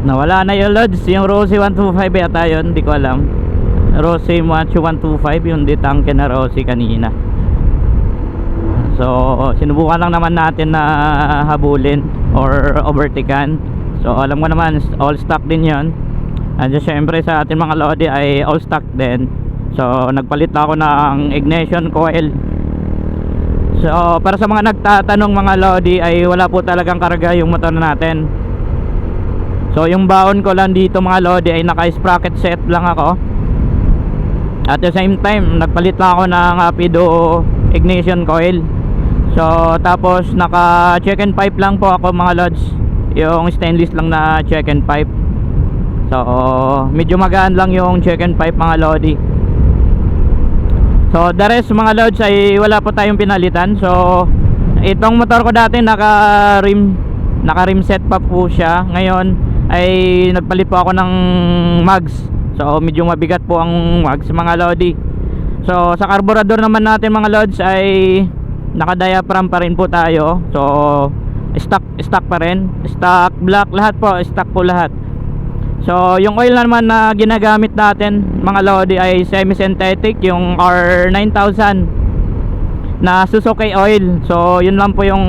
Nawala na yung loads. Yung Rossi 125 yata yun, hindi ko alam. Rossi Macho 125, yung ditangke na Rossi kanina. So sinubukan lang naman natin na habulin or overtaken. So alam ko naman all stock din yon. And syempre sa ating mga Lodi ay all stock din. So nagpalit ako ng ignition coil. So para sa mga nagtatanong mga Lodi, ay wala po talagang karga yung motor natin. So yung baon ko lang dito mga Lodi ay naka-sprocket set lang ako. At the same time nagpalit lang ako ng Rapido ignition coil. So tapos naka check and pipe lang po ako mga Lods. Yung stainless lang na check and pipe. So medyo magaan lang yung check and pipe mga Lodi. So the rest mga Lods ay wala po tayong pinalitan. So itong motor ko dati naka rim set pa po siya. Ngayon ay nagpalit po ako ng mags. So medyo mabigat po ang mags mga Lodi. So sa carburetor naman natin mga Lods ay naka-diaphragm pa rin po tayo. So stock pa rin. Stock black lahat po, stock po lahat. So yung oil naman na ginagamit natin mga Lodi ay semi-synthetic, yung R9000 na Suzuki oil. So yun lang po yung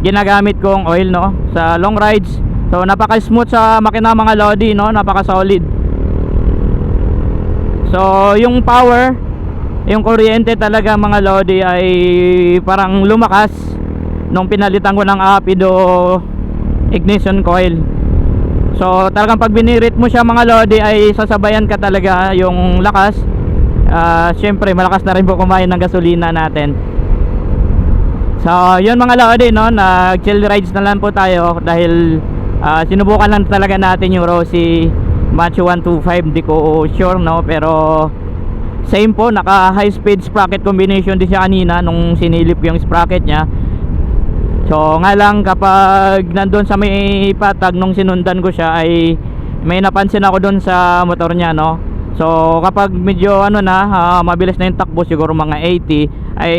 ginagamit kong oil no sa long rides. So napaka-smooth sa makina mga Lodi no, napaka-solid. So yung power, yung kuryente talaga mga Lodi ay parang lumakas nung pinalitan ko ng Rapido ignition coil. So talagang pag binirit mo siya mga Lodi ay sasabayan ka talaga yung lakas. Syempre malakas na rin po kumain ng gasolina natin. So yun mga Lodi no, nag chill rides na lang po tayo dahil sinubukan lang talaga natin yung Rossi Macho 125. Di ko sure no, pero same po, naka high speed sprocket combination din siya kanina nung sinilip yung sprocket nya. So nga lang kapag nandun sa may patag nung sinundan ko siya ay may napansin ako dun sa motor nya no. So kapag medyo ano na mabilis na yung takbo, siguro mga 80, ay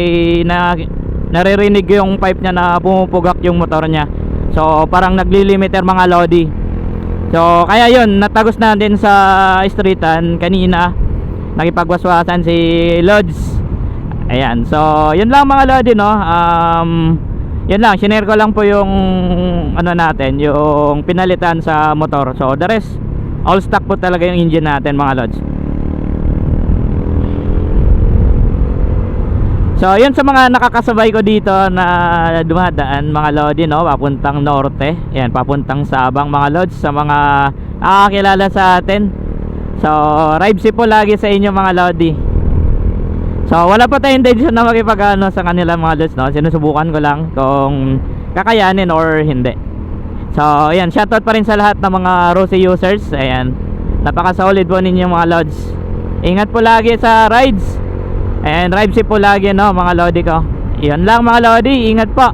naririnig yung pipe nya na pumupugak yung motor nya. So parang nagli-limiter mga Lodi. So kaya yun, natagos na din sa streetan kanina. Nakipagwaswasan si Lods. Ayan, so yun lang mga Lodi no. Yun lang, shinare ko lang po yung ano natin, yung pinalitan sa motor. So the rest, all stock po talaga yung engine natin mga Lods. So yun sa mga nakakasabay ko dito na dumadaan mga Lodi no, papuntang norte. Ayan, papuntang Sabang mga Lods. Sa mga nakakilala sa atin, so ride po lagi sa inyo mga Lodi. So wala pa tayong intention na makipag-ano sa kanila mga Lods no. Sinusubukan ko lang kung kakayanin or hindi. So ayan, shoutout pa rin sa lahat ng mga Rossi users. Ayan, napaka-solid po ninyo mga Lods. Ingat po lagi sa rides. And drive safe po lagi no mga Lodi ko. Yan lang mga Lodi, ingat po.